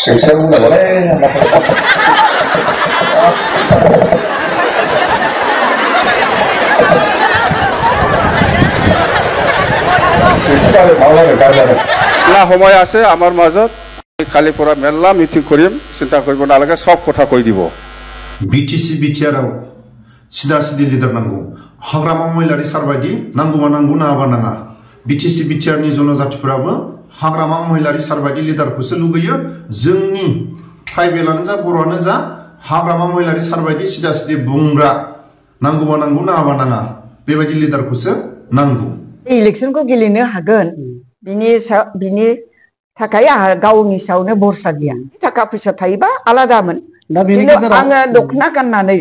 Según la bolera, না সময় আছে আমার মাজত খালি পৰা মেলা মিটিং কৰিম চিন্তা কৰিব নালাগে সব কথা কৈ দিব বিটিসি বিটিআরআव সিধা সিধি লিডার নাंगौ हाग्रामा महिलारि सारबायदि नांगौबा नांगौ नाङाबा नाङा बिटिसि बिटिआरनि जनजातिफोराबो हाग्रामा महिलारि सारबायदि लिडारखौसो लुगैयो जोंनि ट्राइबेलानो जा बर'आनो जा हाग्रामा महिलारि सारबायदि सिधा सिधि बुंग्रा नांगौबा नांगौ नाङाबा नाङा बेबायदि लिडारखौसो नांगौ इलेक्शनखौ गेलेनो हागोन बिनि थाखाय आहा गावनि सायावनो भरसा गैया थाखा फैसा थायोबा आलादामोन आङो दखना गाननानै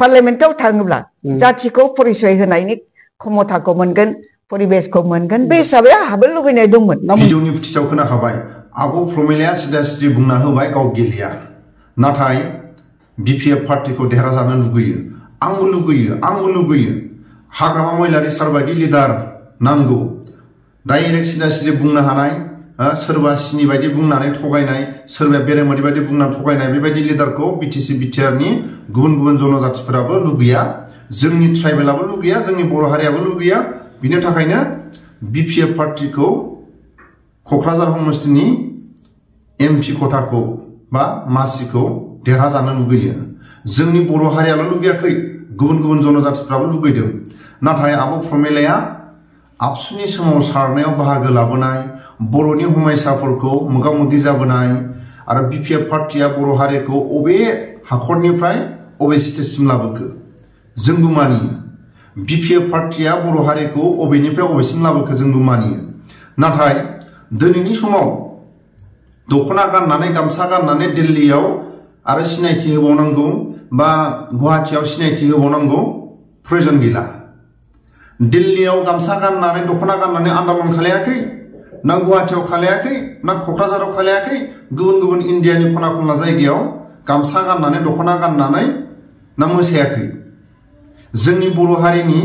पार्लियामेन्टआव थाङोब्ला जाथिखौ परिचय होनायनि क्षमताखौ मोनगोन परिबेशखौ मोनगोन बे हिसाबै आहाबो लुबैनाय दंमोन भिडिअनि फुटेजाव खोनाखाबाय आब' प्रमिलाया सिधा सिधि बुंना होबाय गाव गेलेया नाथाय बिपिएफ पार्टिखौ देरहाजानो लुगैयो आंबो लुगैयो हाग्रामा महिलारि सारबायदि लिडार नांगौ डाइरेक्ट सिधा सिधि बुंनो हानाय सोरबा सिनि बायदि बुंनानै थगायनाय सोरबा बेरेमोदै बायदि बुंनानै थगायनाय बेबायदि लिडारखौ बिटिसि बिटिआरनि गुबुन जनजातिफोराबो लुगैया जोंनि ट्राइबेलाबो लुगैया जोंनि बर' हारियाबो लुगैया बिनि थाखायनो बिपिएफ पार्टिखौ क'क्राझार समस्तिनि एमपि खथाखौ बा मासिखौ देरहाजानो लुगैयो जोंनि बर' हारियाल' लुगैयाखै गुबुन जनजातिफोराबो लुगैदों नाथाय आब' प्रमिलाया आबसुनि सोमावसारनायाव बाहागो लाबोनाय बर'नि हमायसाफोरखौ मोगा मोगि जाबोनाय आरो बिपिएफ पार्टिया बर' हारिखौ अबे हाखरनिफ्राय अबे स्टेजसिम लाबोखो जोंबो मानियो बिपिएफ पार्टिया बर' हारिखौ अबेनिफ्राय अबेसिम लाबोखो जोंबो मानियो नाथाय दिनैनि समाव दखना गाननानै गामसा गाननानै दिल्लीयाव आरो सिनायथि होबावनांगौ बा गुवाहाटीयाव सिनायथि होबावनांगौ प्रयोजन गैला दिल्लीयाव गामसा गाननानै दखना गाननानै आन्दालन खालायाखै ना गुवाहाटीयाव खालायाखै ना क'क्राझाराव खालायाखै गुबुन इन्डियानि खना खनला जायगायाव गामसा गाननानै दखना गाननानै ना मोसायाखै जोंनि बर' हारिनि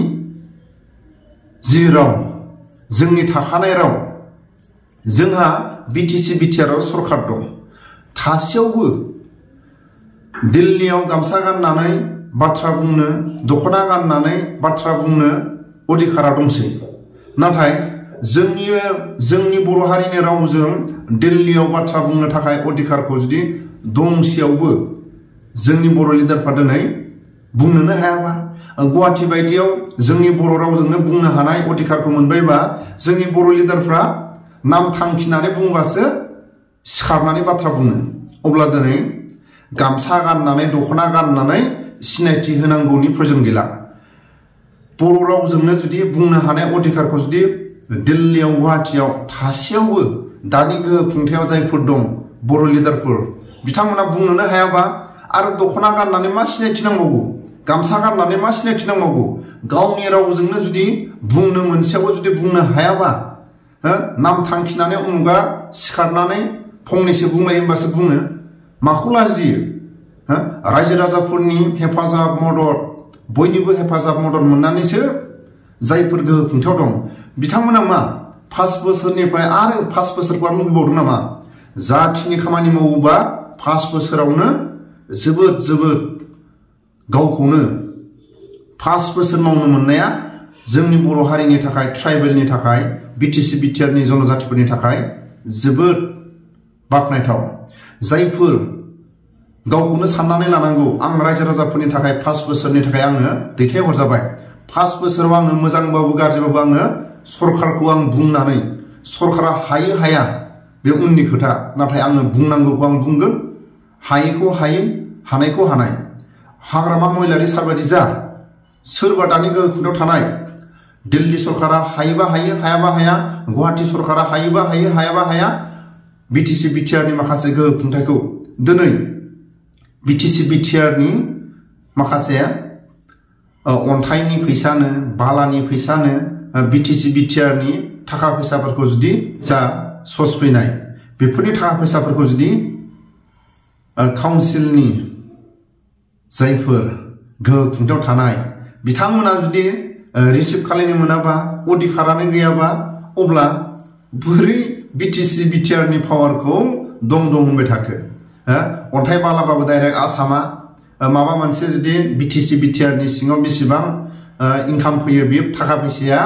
जि राव जोंनि थाखानाय राव जोंहा बिटिसि बिटिआरआव सरकार दं थासेयावबो दिल्लीयाव गामसा गाननानै बाथ्रा बुंनो दखना गाननानै बाथ्रा बुंनो अधिकारा दंसै नाथाय जोंनि बर' हारिनि रावजों दिल्लीयाव बाथ्रा बुंनो थाखाय अधिकारखौ जुदि दंसेयावबो जोंनि बर' लिडारफ्रा दिनै बुंनोनो हायाबा गुवाहाटी बायदियाव जोंनि बर' रावजोंनो बुंनो हानाय अधिकारखौ मोनबायबा जोंनि बर' लिडारफ्रा नाम थांखिनानै बुंबासो सिखारनानै बाथ्रा बुङो अब्ला दिनै गामसा गाननानै दखना गाननानै सिनायथि होनांगौनि प्रयोजन गैला बर' रावजोंनो जुदि बुंनो हानाय अधिकारखौ जुदि दिल्लीयाव गुवाहाटीयाव थासेयावबो दानि गोहो खुंथायाव जायफोर दं बर' लिडारफोर बिथांमोना बुंनोनो हायाबा आरो दखना गाननानै मा सिनायथि नांबावगौ गामसा गाननानै मा सिनायथि नांबावगौ गावनि रावजोंनो जुदि बुंनो मोनसेयावबो जुदि बुंनो हायाबा नाम थांखिनानै उमुगा सिखारनानै फंनैसो बुंलाय होनबासो बुङो माखौ लाजियो रायजो राजाफोरनि हेफाजाब मदद बयनिबो हेफाजाब मदद मोननानैसो जायफोर गोहो खुंथायाव दं बिथांमोना मा 5 बोसोरनिफ्राय आरो 5 बोसोरखौ आरो लुबैबावदों नामा जाथिनि खामानि मावोबा 5 बोसोरावनो जोबोद गावखौनो 5 बोसोर मावनो मोननाया जोंनि बर' हारिनि थाखाय ट्राइबेलनि थाखाय बिटिसि बिटिआरनि जनजातिफोरनि थाखाय जोबोद बाखनायथाव जायफोर गावखौनो साननानै लानांगौ आं रायजो राजाफोरनि थाखाय 5 बोसोरनि थाखाय आङो दैथायहरजाबाय 5 बोसोराव आङो मोजांबाबो गाज्रिबाबो आङो सरकारखौ आं बुंनानै सरकारा हायो हाया बे उननि खोथा नाथाय आङो बुंनांगौखौ आं बुंगोन हायैखौ हायै हानायखौ हानाय हाग्रामा महिलारि सारबायदि जा सोरबा दानि गोहो खुंथायाव थानाय दिल्ली सरकारा हायोबा हायो हायाबा हाया गुवाहाटी सरकारा हायोबा हायो हायाबा हाया बिटिसि बिटिआरनि माखासे गोहो खुंथायखौ दिनै बिटिसि बिटिआरनि माखासे अन्थाइनि फैसानो बालानि फैसानो बिटिसि बिटिआरनि थाखा फैसाफोरखौ जुदि जा सस फैनाय बेफोरनि थाखा फैसाफोरखौ जुदि काउन्सिलनि जायफोर गोहो खुंथायाव थानाय बिथांमोना जुदि रिसिभ खालामनो मोनाबा अधिकारानो गैयाबा अब्ला बोरै बिटिसि बिटिआरनि पावारखौ दं होनबाय थाखो अन्थाइ बालाबाबो डाइरेक्ट आसामा माबा मोनसे जुदि बिटिसि बिटिआरनि सिङाव बेसेबां इनकाम फैयो बे थाखा फैसाया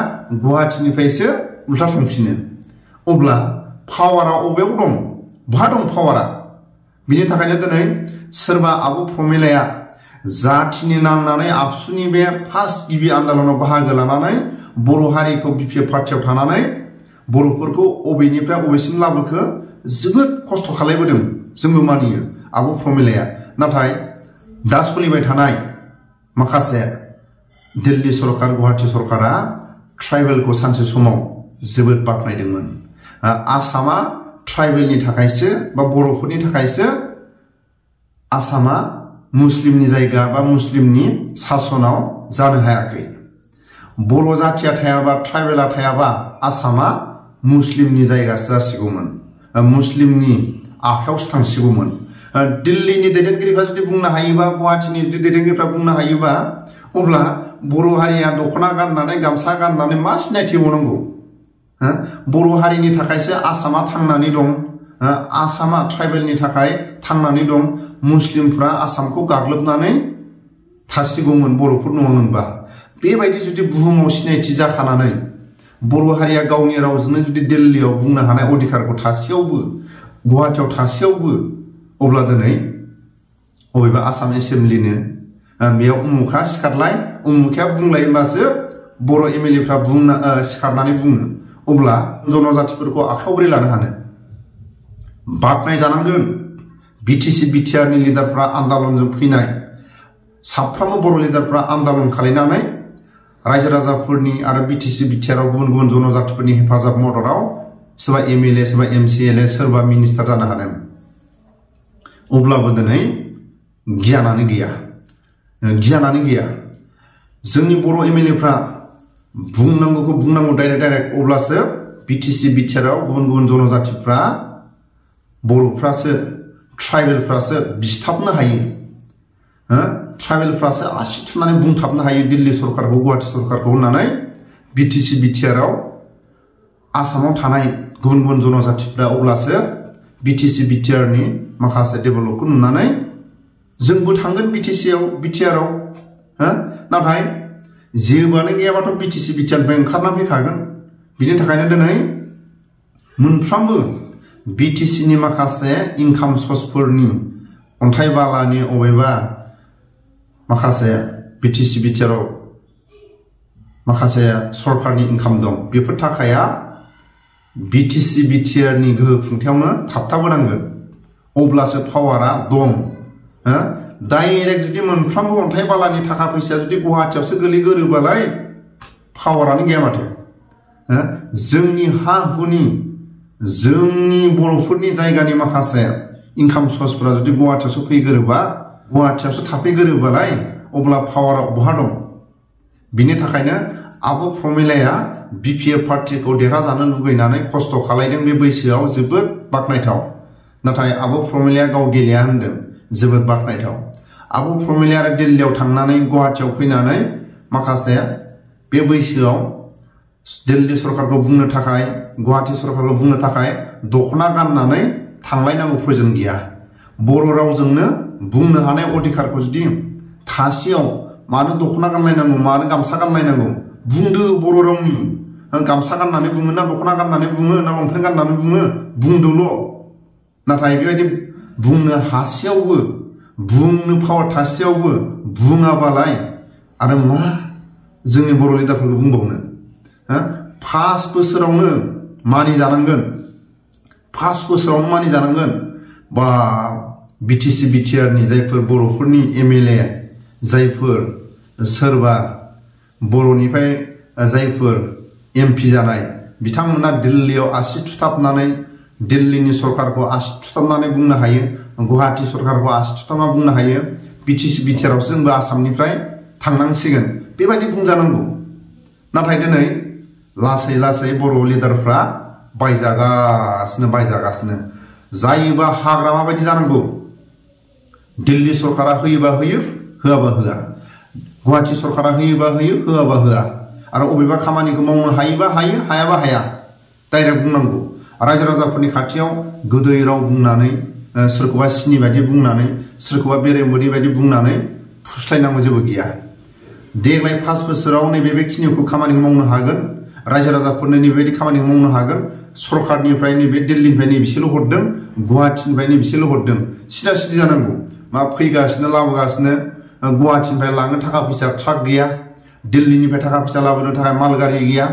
गुवाहाटीनिफ्रायसो उल्था थांफिनो अब्ला पावारा अबेयाव दं बहा दं पावारा बिनि थाखायनो दिनै सोरबा आबु प्रमिलाया जाथिनि नांनानै आबसुनि बे फार्स्ट गिबि आन्दोलनाव बाहागो लानानै बर' हारिखौ बिपिएफ पार्टियाव थानानै बर'फोरखौ अबेनिफ्राय अबेसिम लाबोखो जोबोद खस्थ' खालायबोदों जोंबो मानियो आबु प्रमिलाया नाथाय दा सोलिबाय थानाय माखासे दिल्ली सरकार गुवाहाटी सरकारा ट्राइबेलखौ सानसे समाव जोबोद बाख्नायदोंमोन आसामा ट्राइबेलनि थाखायसो बा बर'फोरनि थाखायसो आसामा मुस्लिमनि जायगा बा मुस्लिमनि सासनाव जानो हायाखै बर' जाथिया थायाबा ट्राइबेला थायाबा आसामा मुस्लिमनि जायगासो जासिगौमोन मुस्लिमनि आखायावसो थांसिगौमोन दिल्लीनि दैदेनगिरिफ्रा जुदि बुंनो हायोबा गुवाहाटीनि जुदि दैदेनगिरिफ्रा बुंनो हायोबा अब्ला बर' हारिया दखना गाननानै गामसा गाननानै मा सिनायथि होनांगौ बर' हारिनि थाखायसो आसामा थांनानै दं आसामा ट्राइबेलनि थाखाय थांनानै दं मुस्लिमफ्रा आसामखौ गाग्लोबनानै थासिगौमोन बर'फोर नङामोनबा बेबायदि जुदि बुहुमाव सिनायथि जाखानानै बर' हारिया गावनि रावजोंनो जुदि दिल्लीयाव बुंनो हानाय अधिकारखौ थासेयावबो गुवाहाटीयाव थासेयावबो अब्ला दिनै अबेबा आसाम एसेम्ब्लिनो बेयाव उमुखा सिखारलाय उमुखाया बुंलायबासो बर' एमएलएफ्रा सिखारनानै बुङो अब्ला जनजातिफोरखौ आखायाव बोरै लानो हानो बाख्नाय जानांगोन बिटिसि बिटिआरनि लिडारफ्रा आन्दोलनजों फैनाय साफ्रोमबो बर' लिडारफ्रा आन्दोलन खालायनानै रायजो राजाफोरनि आरो बिटिसि बिटिआराव गुबुन गुबुन जनजातिफोरनि हेफाजाब मददाव सोरबा एमएलए सोरबा एमसिएलए सोरबा मिनिस्टार जानो हादों अब्लाबो दिनै गियानानो गैया जोंनि बर' एमएलएफ्रा बुंनांगौखौ बुंनांगौ डाइरेक्ट अब्लासो बिटिसि बिटिआराव गुबुन गुबुन जनजातिफ्रा बर'फ्रासो ट्राइबेलफ्रासो बिस्थाबनो हायो ट्राइबेलफ्रासो आसि थुनानै बुंथाबनो हायो दिल्ली सरकारखौ गुवाहाटी सरकारखौ होननानै बिटिसि बिटिआराव आसामाव थानाय गुबुन गुबुन जनजातिफ्रा अब्लासो बिटिसि बिटिआरनि माखासे डेभेलपखौ नुनानै जोंबो थांगोन बिटिआराव नाथाय जेबोआनो गैयाबाथ' बिटिसि बिटिआरनिफ्राय ओंखारना फैखागोन बिनि थाखायनो दिनै मोनफ्रोमबो बिटिसिनि माखासे इनकाम सर्सफोरनि अन्थाइ बालानि अबेबा माखासे बिटिसि बिटिआराव माखासे सरकारनि इनकाम दं बेफोर थाखाया बिटिसि बिटिआरनि गोहो खुंथायावनो थाबथाबोनांगोन अब्लासो पावारा दं डाइरेक्ट जुदि मोनफ्रोमबो अन्थाइ बालानि थाखा फैसाया जुदि गुवाहाटीयावसो गोलैगोरोबालाय पावारानो गैया माथो जोंनि हा हुनि जोंनि बर'फोरनि जायगानि माखासे इनकाम सर्सफोरा जुदि गुवाहाटीयावसो फैगोरोबा गुवाहाटीयावसो थाफैगोरोबालाय अब्ला पावारा बहा दं बिनि थाखायनो आबु प्रमिलाया बिपिएफ पार्टिखौ देरहाजानो लुगैनानै खस्थ' खालायदों बे बैसोआव जोबोद बाख्नायथाव नाथाय आबु प्रमिलाया गाव गेलेया होनदों जोबोद बाख्नायथाव आबु प्रमिलाया आरो दिल्लीयाव थांनानै गुवाहाटीयाव फैनानै माखासे बे बैसोआव दिल्ली सरकारखौ बुंनो थाखाय गुवाहाटी सरकारखौ बुंनो थाखाय दखना गाननानै थांलायनांगौ प्रयोजन गैया बर' रावजोंनो बुंनो हानाय अधिकारखौ जुदि थासेयाव मानो दखना गानलायनांगौ मानो गामसा गानलायनांगौ बुंदो बर' रावनि गामसा गाननानै बुङो ना दखना गाननानै बुङो ना लंपेन्ट गाननानै बुंदोल' नाथाय बेबायदि बुंनो हासेयावबो बुंनो पावार थासेयावबो बुङाबालाय आरो मा जोंनि बर' लिडारफोरखौ बुंबावनो 5 बोसोरावनो मानिजानांगोन बा बिटिसि बिटिआरनि जायफोर बर'फोरनि एमएलए जायफोर सोरबा बर'निफ्राय जायफोर एमपि जानाय बिथांमोना दिल्लीयाव आसि थुथाबनानै दिल्लीनि सरकारखौ आसि थुथाबनानै बुंनो हायो गुवाहाटी सरकारखौ आसि थुथाबना बुंनो हायो बिटिसि बिटिआरावसो जोंबो आसामनिफ्राय थांनांसिगोन बेबायदि बुंजानांगौ नाथाय दिनै लासै लासै बर' लिडारफ्रा बायजागासिनो जायोबा हाग्रा माबायदि जानांगौ दिल्ली सरकारा होयोबा होयो होआबा होआ गुवाहाटी सरकारा होयोबा होयो होआबा होआ आरो अबेबा खामानिखौ मावनो हायोबा हायो हायाबा हाया डाइरेक्ट बुंनांगौ रायजो राजाफोरनि खाथियाव गोदै राव बुंनानै सोरखौबा सिनि बायदि बुंनानै सोरखौबा बेरेमोदै बायदि बुंनानै फुस्लायनांगौ जेबो गैया। देग्लाय 5 बोसोराव नैबे बेखिनिखौ खामानिखौ मावनो हागोन, रायजो राजाफोरनो नैबेबायदि खामानिखौ मावनो हागोन। सरकारनिफ्राय नैबे दिल्लीनिफ्राय नैबेसेल' हरदों, गुवाहाटीनिफ्राय नैबेसेल' हरदों, सिदा सिदि जानांगौ। मा फैगासिनो लाबोगासिनो, गुवाहाटीनिफ्राय लांनो थाखा फैसा ट्राक गैया, दिल्लीनिफ्राय थाखा फैसा लाबोनो थाखाय मालगारि गैया,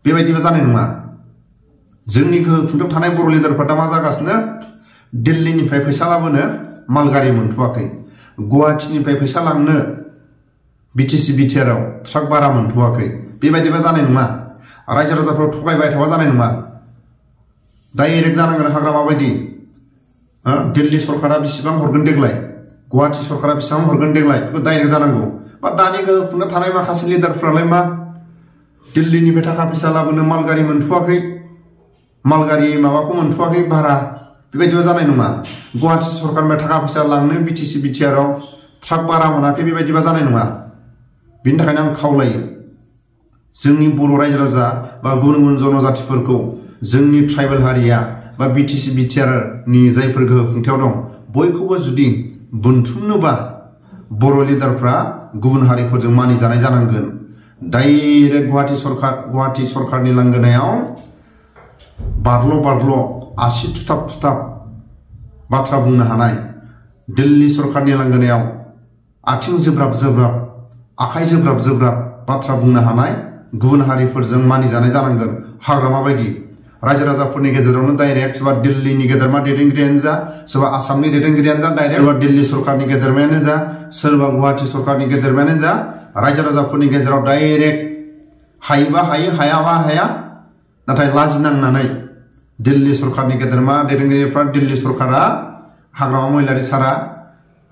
बेबायदिबा जानाय नङा। जोंनि गोहो खुंथायाव थानाय बर' लिडारफ्रा दा मा जागासिनो, दिल्लीनिफ्राय फैसा लाबोनो मालगारि मोनथ'वाखै, गुवाहाटीनिफ्राय फैसा लांनो BTC BTRआव ट्राक भारा मोनथ'वाखै। बेबायदिबा जानाय नङा। रायजो राजाफ्राव थगायबाय थाबा जानाय नङा। डाइरेक्ट जानांगोन हाग्रामा बायदि। दिल्ली सरकारा बेसेबां हरगोन देग्लाय, गुवाहाटी सरकारा बेसेबां हरगोन देग्लाय, बेखौ डाइरेक्ट जानांगौ। बा दानि गोहो खुंनो थानाय माखासे लिडारफ्रालाय मा दिल्लीनिफ्राय थाखा फैसा लाबोनो मालगारि मोनथ'वाखै, मालगारि माबाखौ मोनथ'वाखै भारा, बेबायदिबा जानाय नङा। गुवाहाटी सरकारनिफ्राय थाखा फैसा लांनो BTC BTRआव ट्राक भारा मोनाखै, बेबायदिबा जानाय नङा। बेनि थाखायनो आं खावलायो जोंनि बर' रायजो राजा बा गुबुन गुबुन जनजातिफोरखौ जोंनि ट्राइबेल हारिया बा BTC BTRनि जायफोर गोहो खुंथायाव दं बयखौबो जुदि बोनथुमनोबा बर' लिडारफ्रा गुबुन हारिफोरजों मानिजानाय जानांगोन। डाइरेक्ट गुवाहाटी सरकारनि लांगोनायाव बारल' आसि थुथाब बाथ्रा बुंनो हानाय, दिल्ली सरकारनि लांगोनायाव आथिं जोब्राब आखाइ जोब्राब बाथ्रा बुंनो हानाय गुबुन हारिफोरजों मानिजानाय जानांगोन। हाग्रामा बायदि रायजो राजाफोरनि गेजेरावनो डाइरेक्ट सोरबा दिल्लीनि गेदेरमा दैदेनगिरियानो जा, सोरबा आसामनि दैदेनगिरियानो जा, डाइरेक्ट सोरबा दिल्ली सरकारनि गेदेरमायानो जा, सोरबा गुवाहाटी सरकारनि गेदेरमायानो जा, रायजो राजाफोरनि गेजेराव डाइरेक्ट हायोबा हायो, हायाबा हाया, नाथाय लाजिनांनानै दिल्ली सरकारनि गेदेरमा दैदेनगिरिफ्रा दिल्ली सरकारा हाग्रामा महिलारि सारा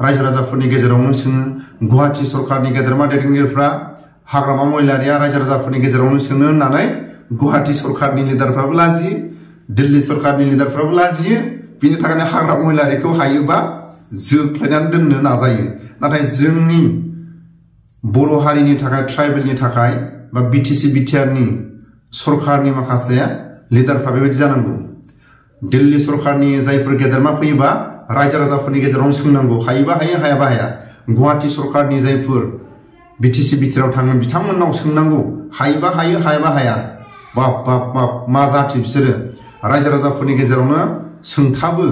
रायजो राजाफोरनि गेजेरावनो सोङो, गुवाहाटी सरकारनि गेदेरमा दैदेनगिरिफ्रा हाग्रामा महिलारिया रायजो राजाफोरनि गेजेरावनो सोङो होननानै गुवाहाटी सरकारनि लिडारफ्राबो लाजियो, दिल्ली सरकारनि लिडारफ्राबो लाजियो। बिनि थाखायनो हाग्रामा महिलारिखौ हायोबा जोख्लायनानै दोननो नाजायो। नाथाय जोंनि बर' हारिनि थाखाय, ट्राइबेलनि थाखाय बा BTC BTRनि सरकारनि माखासे लिडारफ्रा बेबायदि जानांगौ। दिल्ली सरकारनि जायफोर गेदेरमा फैयोबा रायजो राजाफोरनि गेजेरावनो सोंनांगौ, हायोबा हायो, हायाबा हाया। गुवाहाटी सरकारनि जायफोर BTC BTRआव थाङो बिथांमोननाव सोंनांगौ, हायोबा हायो, हायाबा हाया। बाप मा जाथि बिसोरो रायजो राजाफोरनि गेजेरावनो सोंथाबो,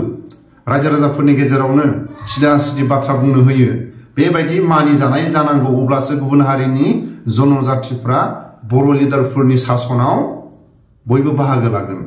रायजो राजाफोरनि गेजेरावनो सिदा सिदि बाथ्रा बुंनो होयो। बेबायदि मानिजानाय जानांगौ, अब्लासो गुबुन हारिनि जनजातिफ्रा बर' लिडारफोरनि सासनाव बयबो बाहागो लागोन।